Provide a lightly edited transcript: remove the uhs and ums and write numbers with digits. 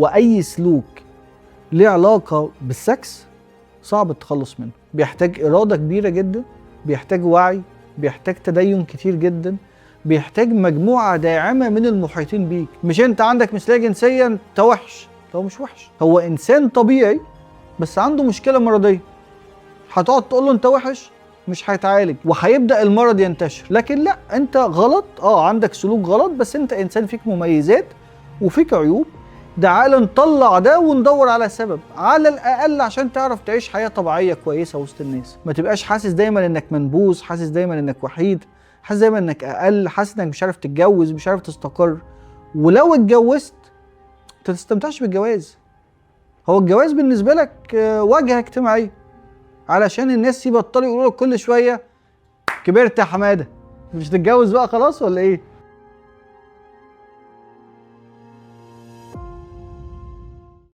واي سلوك ليه علاقه بالسكس صعب التخلص منه، بيحتاج اراده كبيره جدا، بيحتاج وعي، بيحتاج تدين كتير جدا، بيحتاج مجموعه داعمه من المحيطين بيك. مش انت عندك مثليه جنسيه انت وحش، هو مش وحش، هو انسان طبيعي بس عنده مشكله مرضيه. هتقعد تقول له انت وحش مش هيتعالج وهيبدا المرض ينتشر. لكن لا، انت غلط، عندك سلوك غلط، بس انت انسان فيك مميزات وفيك عيوب. تعال نطلع ده وندور على سبب على الاقل عشان تعرف تعيش حياه طبيعيه كويسه وسط الناس. ما تبقاش حاسس دايما انك منبوذ، حاسس دايما انك وحيد، حاسس دايما انك اقل، حاسس انك مش عارف تتجوز، مش عارف تستقر. ولو اتجوزت انت تستمتعش بالجواز. هو الجواز بالنسبه لك واجهه اجتماعيه علشان الناس يبطلوا يقولوا لك كل شويه كبرت يا حماده، مش تتجوز بقى خلاص ولا ايه؟